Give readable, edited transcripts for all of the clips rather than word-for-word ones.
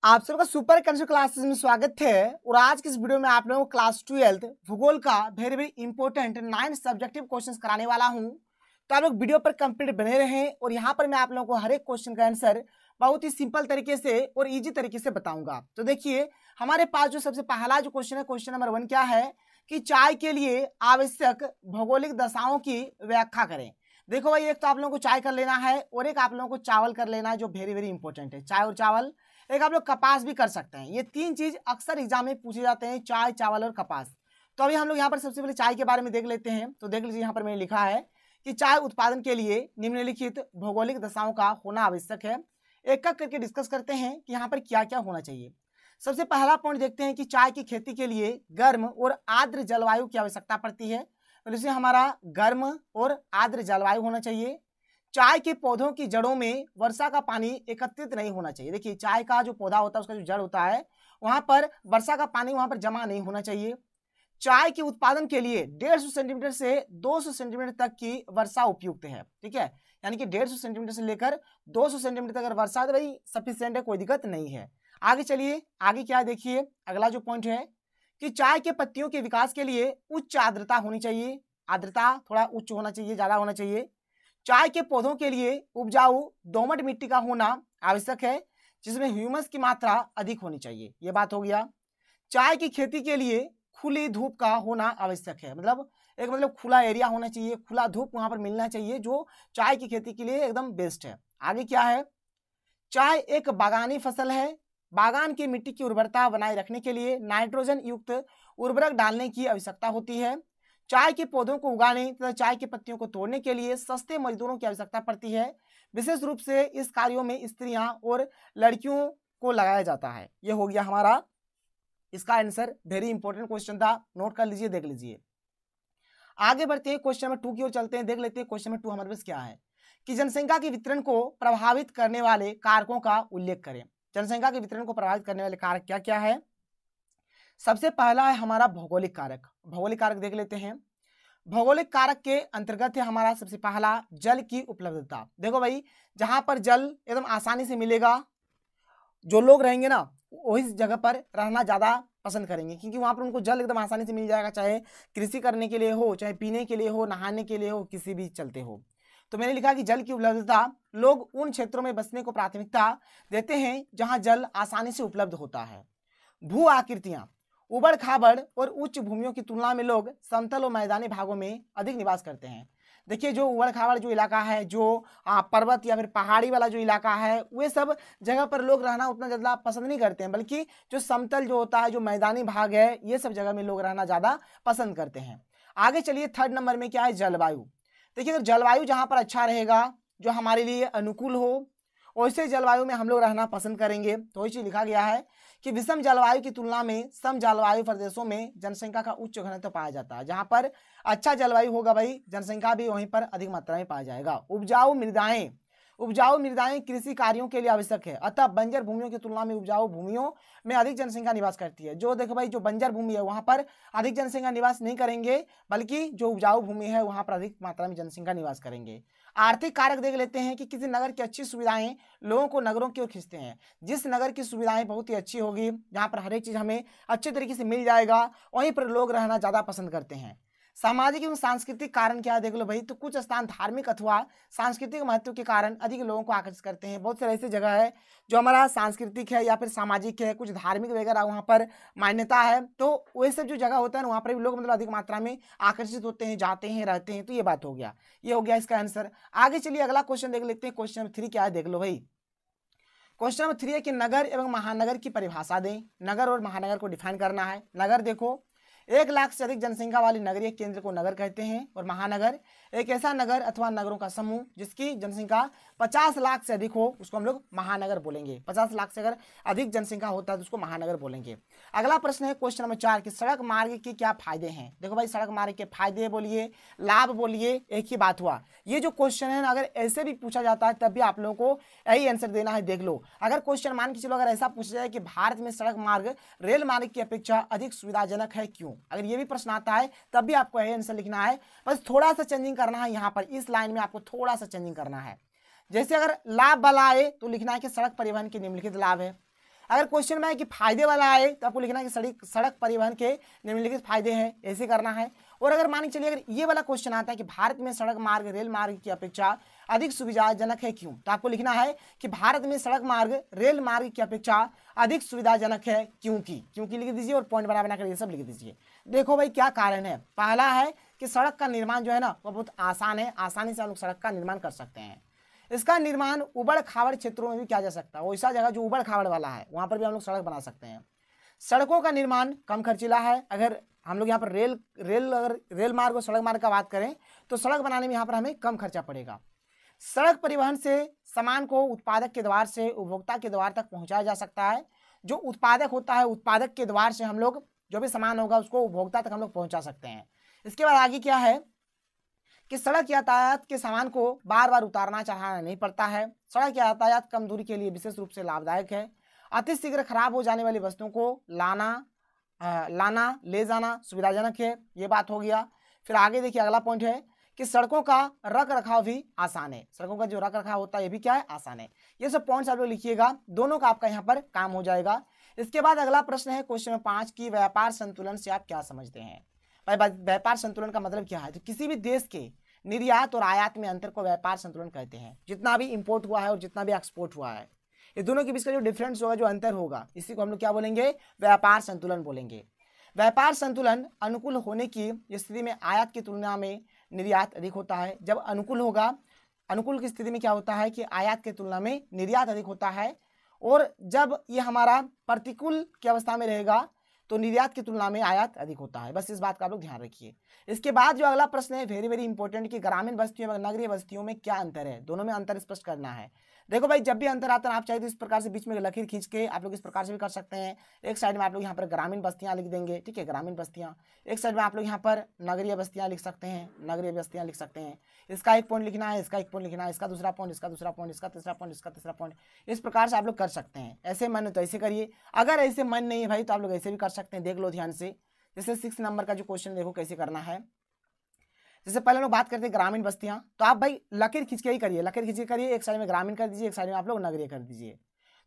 आप सबका super concept classes में स्वागत है। और आज की इस वीडियो में आप लोगों को क्लास 12 भूगोल का very very important 9 subjective questions कराने वाला हूं। तो आप लोग वीडियो पर कंप्लीट बने रहें और यहाँ पर मैं आप लोगों को हर एक क्वेश्चन का आंसर बहुत ही सिंपल तरीके से और इजी तरीके से बताऊंगा। तो देखिए हमारे पास जो सबसे पहला जो क्वेश्चन है, क्वेश्चन नंबर 1 क्या है कि चाय के लिए आवश्यक भौगोलिक दशाओं की व्याख्या करें। देखो भाई, एक तो आप लोगों को चाय कर लेना है और एक आप लोगों को चावल कर लेना है, जो वेरी वेरी इंपॉर्टेंट है। चाय और चावल, एक आप लोग कपास भी कर सकते हैं। ये तीन चीज अक्सर एग्जाम में पूछे जाते हैं, चाय, चावल और कपास। तो अभी हम लोग यहाँ पर सबसे पहले चाय के बारे में देख लेते हैं। तो देख लीजिए, यहाँ पर मैंने लिखा है कि चाय उत्पादन के लिए निम्नलिखित भौगोलिक दशाओं का होना आवश्यक है। एक एक करके डिस्कस करते हैं कि यहाँ पर क्या क्या होना चाहिए। सबसे पहला पॉइंट देखते हैं कि चाय की खेती के लिए गर्म और आर्द्र जलवायु की आवश्यकता पड़ती है। तो इसमें हमारा गर्म और आर्द्र जलवायु होना चाहिए। चाय के पौधों की जड़ों में वर्षा का पानी एकत्रित नहीं होना चाहिए। देखिए, चाय का जो पौधा होता है, उसका जो जड़ होता है, वहां पर वर्षा का पानी वहां पर जमा नहीं होना चाहिए। चाय के उत्पादन के लिए 150 सेंटीमीटर से 200 सेंटीमीटर तक की वर्षा उपयुक्त है। ठीक है, यानी कि 150 सेंटीमीटर से लेकर 200 सेंटीमीटर तक अगर वर्षा है तो भाई सफिशिएंट है, कोई दिक्कत नहीं है। आगे चलिए, आगे क्या है देखिए, अगला जो पॉइंट है कि चाय के पत्तियों के विकास के लिए उच्च आर्द्रता होनी चाहिए। आर्द्रता थोड़ा उच्च होना चाहिए, ज्यादा होना चाहिए। चाय के पौधों के लिए उपजाऊ दोमट मिट्टी का होना आवश्यक है, जिसमें ह्यूमस की मात्रा अधिक होनी चाहिए। ये बात हो गया। चाय की खेती के लिए खुली धूप का होना आवश्यक है, मतलब खुला एरिया होना चाहिए, खुला धूप वहां पर मिलना चाहिए, जो चाय की खेती के लिए एकदम बेस्ट है। आगे क्या है, चाय एक बागानी फसल है। बागान की मिट्टी की उर्वरता बनाए रखने के लिए नाइट्रोजन युक्त उर्वरक डालने की आवश्यकता होती है। चाय के पौधों को उगाने तथा चाय की पत्तियों को तोड़ने के लिए सस्ते मजदूरों की आवश्यकता पड़ती है। विशेष रूप से इस कार्यों में स्त्रियां और लड़कियों को लगाया जाता है। ये हो गया हमारा इसका आंसर। वेरी इंपॉर्टेंट क्वेश्चन था, नोट कर लीजिए, देख लीजिए। आगे बढ़ते हैं, क्वेश्चन नंबर 2 की ओर चलते हैं। देख लेते हैं क्वेश्चन नंबर 2 हमारे पास क्या है कि जनसंख्या के वितरण को प्रभावित करने वाले कारकों का उल्लेख करें। जनसंख्या के वितरण को प्रभावित करने वाले कारक क्या क्या है। सबसे पहला है हमारा भौगोलिक कारक। भौगोलिक कारक देख लेते हैं। भौगोलिक कारक के अंतर्गत है हमारा सबसे पहला जल की उपलब्धता। देखो भाई, जहां पर जल एकदम आसानी से मिलेगा, जो लोग रहेंगे ना वही जगह पर रहना ज्यादा पसंद करेंगे, क्योंकि वहां पर उनको जल एकदम आसानी से मिल जाएगा, चाहे कृषि करने के लिए हो, चाहे पीने के लिए हो, नहाने के लिए हो, किसी भी चलते हो। तो मैंने लिखा कि जल की उपलब्धता, लोग उन क्षेत्रों में बसने को प्राथमिकता देते हैं जहां जल आसानी से उपलब्ध होता है। भू आकृतियां, उबड़ खाबड़ और उच्च भूमियों की तुलना में लोग समतल और मैदानी भागों में अधिक निवास करते हैं। देखिए, जो उबड़ खाबड़ जो इलाका है, जो पर्वत या फिर पहाड़ी वाला जो इलाका है, वे सब जगह पर लोग रहना उतना ज़्यादा पसंद नहीं करते हैं, बल्कि जो समतल जो होता है, जो मैदानी भाग है, ये सब जगह में लोग रहना ज़्यादा पसंद करते हैं। आगे चलिए, थर्ड नंबर में क्या है, जलवायु। देखिए, अगर जलवायु जहाँ पर अच्छा रहेगा, जो हमारे लिए अनुकूल हो, वैसे जलवायु में हम लोग रहना पसंद करेंगे। तो वही चीज लिखा गया है कि विषम जलवायु की तुलना में सम जलवायु प्रदेशों में जनसंख्या का उच्च घनत्व पाया जाता है। जहां पर अच्छा जलवायु होगा भाई, जनसंख्या भी वहीं पर अधिक मात्रा में पाया जाएगा। उपजाऊ मृदाएं कृषि कार्यों के लिए आवश्यक है, अतः बंजर भूमियों की तुलना में उपजाऊ भूमियों में अधिक जनसंख्या निवास करती है। जो देखो भाई, जो बंजर भूमि है वहां पर अधिक जनसंख्या निवास नहीं करेंगे, बल्कि जो उपजाऊ भूमि है वहां पर अधिक मात्रा में जनसंख्या निवास करेंगे। आर्थिक कारक देख लेते हैं कि किसी नगर की अच्छी सुविधाएं लोगों को नगरों की ओर खींचते हैं। जिस नगर की सुविधाएं बहुत ही अच्छी होगी, जहां पर हर एक चीज हमें अच्छे तरीके से मिल जाएगा, वहीं पर लोग रहना ज्यादा पसंद करते हैं। सामाजिक एवं सांस्कृतिक कारण क्या है देख लो भाई, तो कुछ स्थान धार्मिक अथवा सांस्कृतिक महत्व के कारण अधिक लोगों को आकर्षित करते हैं। बहुत सारे ऐसी जगह है जो हमारा सांस्कृतिक है या फिर सामाजिक है, कुछ धार्मिक वगैरह वहाँ पर मान्यता है, तो वही सब जो जगह होता है ना, वहाँ पर भी लोग अधिक मात्रा में आकर्षित होते हैं, जाते हैं, रहते हैं। तो ये बात हो गया, ये हो गया इसका आंसर। आगे चलिए अगला क्वेश्चन देख लेते हैं। क्वेश्चन नंबर 3 क्या है देख लो भाई। क्वेश्चन नंबर 3 है कि नगर एवं महानगर की परिभाषा दें। नगर और महानगर को डिफाइन करना है। नगर देखो, 1 लाख से अधिक जनसंख्या वाले नगरीय केंद्र को नगर कहते हैं। और महानगर एक ऐसा नगर अथवा नगरों का समूह जिसकी जनसंख्या 50 लाख से अधिक हो, उसको हम लोग महानगर बोलेंगे। 50 लाख से अगर अधिक जनसंख्या होता है तो उसको महानगर बोलेंगे। अगला प्रश्न है क्वेश्चन नंबर 4 कि सड़क मार्ग के क्या फायदे हैं। देखो भाई, सड़क मार्ग के फायदे बोलिए, लाभ बोलिए, एक ही बात हुआ। ये जो क्वेश्चन है ना, अगर ऐसे भी पूछा जाता है तब भी आप लोगों को यही आंसर देना है। देख लो, अगर क्वेश्चन मान के चलो, अगर ऐसा पूछा जाए कि भारत में सड़क मार्ग रेल मार्ग की अपेक्षा अधिक सुविधाजनक है, क्यों, अगर ये भी प्रश्न आता है तब भी आपको यही आंसर लिखना है। बस थोड़ा सा चेंजिंग करना है, यहाँ पर इस लाइन में आपको थोड़ा सा चेंजिंग करना है। जैसे अगर लाभ वाला आए तो लिखना है कि सड़क परिवहन के निम्नलिखित लाभ है। अगर क्वेश्चन में है कि फायदे वाला आए तो आपको लिखना है कि सड़क परिवहन के निम्नलिखित फायदे हैं, ऐसे करना है। और अगर मान के चलिए अगर ये वाला क्वेश्चन आता है कि भारत में सड़क मार्ग रेल मार्ग की अपेक्षा अधिक सुविधाजनक है क्यों, तो आपको लिखना है कि भारत में सड़क मार्ग रेल मार्ग की अपेक्षा अधिक सुविधाजनक है क्योंकि लिख दीजिए और पॉइंट बना कर ये सब लिख दीजिए। देखो भाई क्या कारण है। पहला है कि सड़क का निर्माण जो है ना वो बहुत आसान है, आसानी से हम लोग सड़क का निर्माण कर सकते हैं। इसका निर्माण उबड़ खाबड़ क्षेत्रों में भी किया जा सकता है, वैसा जगह जो उबड़ खाबड़ वाला है वहां पर भी हम लोग सड़क बना सकते हैं। सड़कों का निर्माण कम खर्चीला है। अगर हम लोग यहाँ पर रेल मार्ग और सड़क मार्ग का बात करें तो सड़क बनाने में यहाँ पर हमें कम खर्चा पड़ेगा। सड़क परिवहन से सामान को उत्पादक के द्वार से उपभोक्ता के द्वार तक पहुंचाया जा सकता है। जो उत्पादक होता है उत्पादक के द्वार से हम लोग जो भी सामान होगा उसको उपभोक्ता तक हम लोग पहुंचा सकते हैं। इसके बाद आगे क्या है कि सड़क यातायात के सामान को बार बार उतारना चढ़ाना नहीं पड़ता है। सड़क यातायात कम दूरी के लिए विशेष रूप से लाभदायक है। अति शीघ्र खराब हो जाने वाली वस्तुओं को लाना ले जाना सुविधाजनक है, ये बात हो गया। फिर आगे देखिए अगला पॉइंट है कि सड़कों का रख रखाव भी आसान है। सड़कों का जो रख रखाव होता है ये भी क्या है, आसान है। ये सब पॉइंट्स आप लोग लिखिएगा, दोनों का आपका यहाँ पर काम हो जाएगा। इसके बाद अगला प्रश्न है क्वेश्चन 5 की व्यापार संतुलन से आप क्या समझते हैं। भाई व्यापार संतुलन का मतलब क्या है, तो किसी भी देश के निर्यात और आयात में अंतर को व्यापार संतुलन कहते हैं। जितना भी इंपोर्ट हुआ है और जितना भी एक्सपोर्ट हुआ है ये दोनों के बीच का जो डिफरेंस होगा, जो अंतर होगा, इसी को हम लोग क्या बोलेंगे, व्यापार संतुलन बोलेंगे। व्यापार संतुलन अनुकूल होने की स्थिति में आयात की तुलना में निर्यात अधिक होता है। जब अनुकूल होगा, अनुकूल की स्थिति में क्या होता है कि आयात की तुलना में निर्यात अधिक होता है। और जब ये हमारा प्रतिकूल की अवस्था में रहेगा तो निर्यात की तुलना में आयात अधिक होता है। बस इस बात का आप लोग ध्यान रखिए। इसके बाद जो अगला प्रश्न है वेरी वेरी इंपॉर्टेंट कि ग्रामीण बस्तियों और नगरीय बस्तियों में क्या अंतर है, दोनों में अंतर स्पष्ट करना है। देखो भाई जब भी अंतर आता है आप चाहे तो इस प्रकार से बीच में लकीर खींच के आप लोग इस प्रकार से भी कर सकते हैं। एक साइड में आप लोग यहाँ पर ग्रामीण बस्तियाँ लिख देंगे, ठीक है, ग्रामीण बस्तियाँ। एक साइड में आप लोग यहाँ पर नगरीय बस्तियाँ लिख सकते हैं, नगरीय बस्तियाँ लिख सकते हैं। इसका एक पॉइंट लिखना है, इसका एक पॉइंट लिखना है, इसका दूसरा पॉइंट, इसका दूसरा पॉइंट, इसका तीसरा पॉइंट, इसका तीसरा पॉइंट। इस प्रकार से आप लोग कर सकते हैं। ऐसे मन तो ऐसे करिए, अगर ऐसे मन नहीं है भाई तो आप लोग ऐसे भी कर सकते हैं। देख लो ध्यान से, जैसे 6 नंबर का जो क्वेश्चन देखो कैसे करना है। जैसे पहले लोग बात करते हैं ग्रामीण बस्तियां, तो आप भाई लकीर खींच के ही करिए, लकीर खींच के करिए। एक साइड में ग्रामीण कर दीजिए, एक साइड में आप लोग नगरीय कर दीजिए।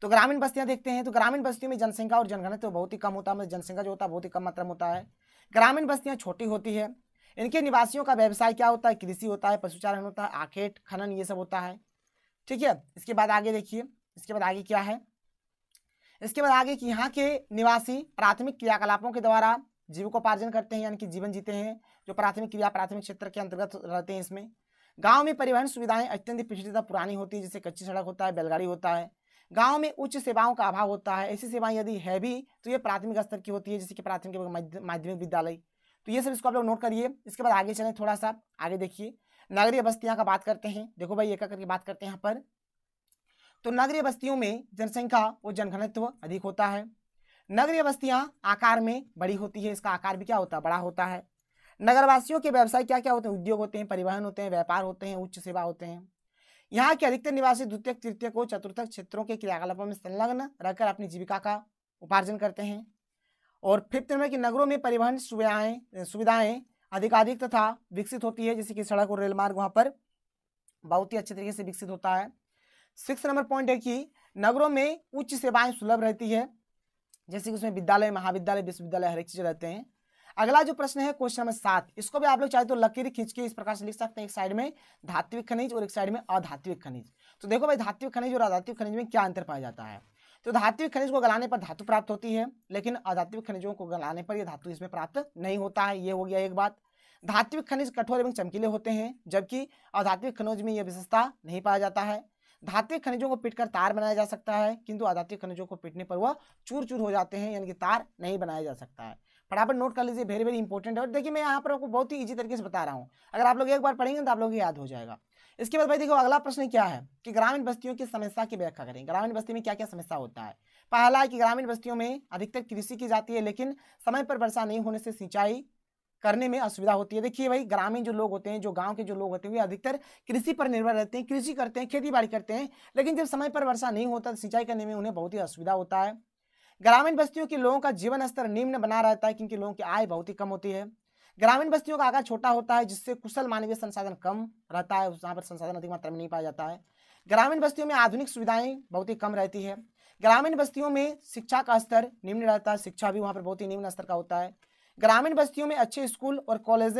तो ग्रामीण बस्तियां देखते हैं तो ग्रामीण बस्तियों में जनसंख्या और जनघनत्व तो बहुत ही कम होता है, मतलब जनसंख्या जो होता है बहुत ही कम मात्रा में होता है। ग्रामीण बस्तियां छोटी होती है। इनके निवासियों का व्यवसाय क्या होता है, कृषि होता है, पशुचारण होता है, आखेट खनन ये सब होता है, ठीक है। इसके बाद आगे देखिए, इसके बाद आगे क्या है, इसके बाद आगे कि यहाँ के निवासी प्राथमिक क्रियाकलापों के द्वारा जीविकोपार्जन करते हैं, यानी कि जीवन जीते हैं। जो प्राथमिक क्रिया प्राथमिक क्षेत्र के अंतर्गत रहते हैं इसमें। गांव में परिवहन सुविधाएं अत्यंत पिछड़ी तथा पुरानी होती है, जैसे कच्ची सड़क होता है, बैलगाड़ी होता है। गांव में उच्च सेवाओं का अभाव होता है। ऐसी सेवाएं यदि है भी तो ये प्राथमिक स्तर की होती है, जैसे कि प्राथमिक माध्यमिक विद्यालय। तो ये सब इसको आप लोग नोट करिए। इसके बाद आगे चलें, थोड़ा सा आगे देखिए, नगरीय बस्तियां का बात करते हैं। देखो भाई एक करके बात करते हैं यहाँ पर। तो नगरीय बस्तियों में जनसंख्या और जनघनत्व अधिक होता है। नगरीय बस्तियां आकार में बड़ी होती है, इसका आकार भी क्या होता है, बड़ा होता है। नगरवासियों के व्यवसाय क्या क्या होते हैं, उद्योग होते हैं, परिवहन होते हैं, व्यापार होते हैं, उच्च सेवा होते हैं। यहाँ के अधिकतर निवासी द्वितीय तृतीय को चतुर्थक क्षेत्रों के क्रियाकलापों में संलग्न रहकर अपनी जीविका का उपार्जन करते हैं। और फिफ्थ नंबर की नगरों में परिवहन सुविधाएं अधिकाधिक तथा विकसित होती है, जैसे कि सड़क और रेल मार्ग वहाँ पर बहुत ही अच्छे तरीके से विकसित होता है। 6 नंबर पॉइंट है कि नगरों में उच्च सेवाएं सुलभ रहती है, जैसे कि उसमें विद्यालय, महाविद्यालय, विश्वविद्यालय हर एक चीज रहते हैं। अगला जो प्रश्न है क्वेश्चन नंबर 7, इसको भी आप लोग चाहे तो लकीर खींच के इस प्रकार से लिख सकते हैं। एक साइड में धात्विक खनिज और एक साइड में अधात्विक खनिज। तो देखो भाई धात्विक खनिज और अधात्विक खनिज में क्या अंतर पाया जाता है। तो धात्विक खनिज को गलाने पर धातु प्राप्त होती है, लेकिन अधात्विक खनिजों को गलाने पर यह धातु इसमें प्राप्त नहीं होता है। ये हो गया एक बात। धात्विक खनिज कठोर एवं चमकीले होते हैं, जबकि अधात्विक खनिज में यह विशेषता नहीं पाया जाता है। धात्विक खनिजों को पीटकर तार बनाया जा सकता है, किंतु अधात्विक खनिजों को पीटने पर वह चूर चूर हो जाते हैं, यानी कि तार नहीं बनाया जा सकता है। फटाफट नोट कर लीजिए, वेरी वेरी इंपॉर्टेंट है। और देखिए मैं यहाँ पर आपको बहुत ही इजी तरीके से बता रहा हूँ, अगर आप लोग एक बार पढ़ेंगे तो आप लोग याद हो जाएगा। इसके बाद भाई देखो अगला प्रश्न क्या है कि ग्रामीण बस्तियों की समस्या की व्याख्या करें। ग्रामीण बस्ती में क्या क्या समस्या होता है। पहला है कि ग्रामीण बस्तियों में अधिकतर कृषि की जाती है, लेकिन समय पर वर्षा नहीं होने से सिंचाई करने में असुविधा होती है। देखिए भाई ग्रामीण जो लोग होते हैं, जो गांव के जो लोग होते हैं, वे अधिकतर कृषि पर निर्भर रहते हैं, कृषि करते हैं, खेती बाड़ी करते हैं, लेकिन जब समय पर वर्षा नहीं होता तो सिंचाई करने में उन्हें बहुत ही असुविधा होता है। ग्रामीण बस्तियों के लोगों का जीवन स्तर निम्न बना रहता है, क्योंकि लोगों की आय बहुत ही कम होती है। ग्रामीण बस्तियों का आकार छोटा होता है, जिससे कुशल मानवीय संसाधन कम रहता है, वहाँ पर संसाधन अधिक मात्रा में नहीं पाया जाता है। ग्रामीण बस्तियों में आधुनिक सुविधाएं बहुत ही कम रहती है। ग्रामीण बस्तियों में शिक्षा का स्तर निम्न रहता है, शिक्षा भी वहाँ पर बहुत ही निम्न स्तर का होता है। ग्रामीण बस्तियों में अच्छे स्कूल और कॉलेज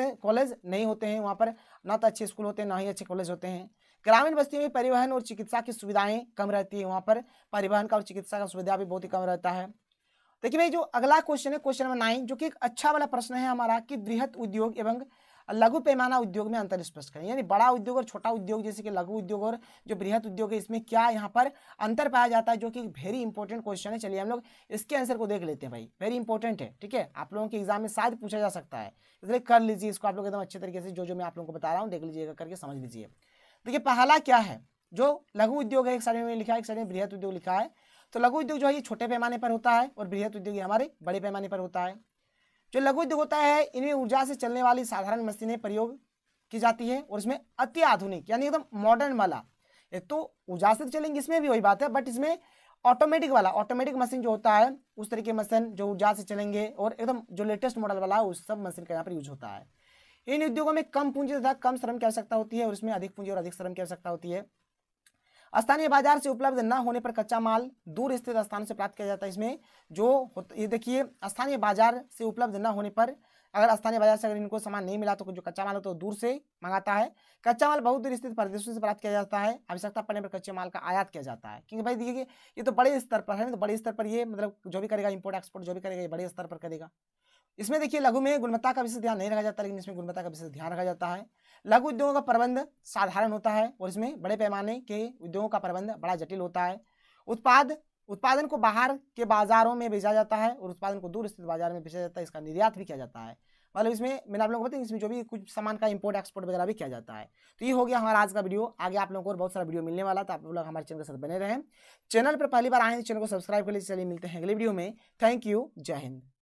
नहीं होते हैं, वहाँ पर ना तो अच्छे स्कूल होते हैं ना ही अच्छे कॉलेज होते हैं। ग्रामीण बस्तियों में परिवहन और चिकित्सा की सुविधाएं कम रहती है, वहाँ पर परिवहन का और चिकित्सा का सुविधा भी बहुत ही कम रहता है। देखिए भाई, जो अगला क्वेश्चन है क्वेश्चन नंबर 9, जो कि एक अच्छा वाला प्रश्न है हमारा कि बृहत उद्योग एवं लघु पैमाना उद्योग में अंतर स्पष्ट करें। यानी बड़ा उद्योग और छोटा उद्योग, जैसे कि लघु उद्योग और जो बृहत उद्योग है, इसमें क्या यहाँ पर अंतर पाया जाता है, जो कि वेरी इंपॉर्टेंट क्वेश्चन है। चलिए हम लोग इसके आंसर को देख लेते हैं भाई, वेरी इंपॉर्टेंट है, ठीक है, आप लोगों के एग्जाम में शायद पूछा जा सकता है, इसलिए कर लीजिए इसको आप लोग एकदम अच्छे तरीके से, जो मैं आप लोगों को बता रहा हूँ देख लीजिएगा, करके समझ लीजिए। देखिए पहला क्या है, जो लघु उद्योग है एक साइड में लिखा है, एक साइड में बृहत उद्योग लिखा है। तो लघु उद्योग जो है ये छोटे पैमाने पर होता है और बृहत उद्योग हमारे बड़े पैमाने पर होता है। जो लघु उद्योग होता है इनमें ऊर्जा से चलने वाली साधारण मशीनें प्रयोग की जाती है और इसमें अति आधुनिक यानी एकदम मॉडर्न वाला, एक तो ऊर्जा से चलेंगे इसमें भी वही बात है, बट इसमें ऑटोमेटिक मशीन जो होता है उस तरीके मशीन जो ऊर्जा से चलेंगे और एकदम जो लेटेस्ट मॉडल वाला है उस सब मशीन का यहाँ पर यूज होता है। इन उद्योगों में कम पूंजी तथा कम श्रम की आवश्यकता होती है और इसमें अधिक पूंजी और अधिक श्रम की आवश्यकता होती है। स्थानीय बाजार से उपलब्ध न होने पर कच्चा माल दूर स्थित स्थानों से प्राप्त किया जाता है। इसमें जो ये देखिए, स्थानीय बाजार से उपलब्ध न होने पर, अगर स्थानीय बाजार से अगर इनको सामान नहीं मिला तो जो कच्चा माल होता है तो दूर से मंगाता है। कच्चा माल बहुत दूर स्थित प्रदेशों से प्राप्त किया जाता है। आवश्यकता पड़ने पर कच्चे माल का आयात किया जाता है, क्योंकि भाई देखिए ये तो बड़े स्तर पर है, तो बड़े स्तर पर ये मतलब जो भी करेगा इम्पोर्ट एक्सपोर्ट जो भी करेगा ये बड़े स्तर पर करेगा। इसमें देखिए लघु में गुणवत्ता का विशेष ध्यान नहीं रखा जाता, लेकिन इसमें गुणवत्ता का विशेष ध्यान रखा जाता है। लघु उद्योगों का प्रबंध साधारण होता है और इसमें बड़े पैमाने के उद्योगों का प्रबंध बड़ा जटिल होता है। उत्पादन को बाहर के बाजारों में बेचा जाता है और उत्पादन को दूर स्थित बाजार में बेचा जाता है, इसका निर्यात भी किया जाता है। मतलब इसमें मैंने आप लोगों को बताया, इसमें जो भी कुछ सामान का इंपोर्ट एक्सपोर्ट वगैरह भी किया जाता है। तो ये हो गया हमारा आज का वीडियो। आगे आप लोगों को और बहुत सारा वीडियो मिलने वाला, तो आप लोग हमारे चैनल के साथ बने रहें। चैनल पर पहली बार आए हैं चैनल को सब्सक्राइब कर लीजिए। चलिए मिलते हैं अगले वीडियो में। थैंक यू, जय हिंद।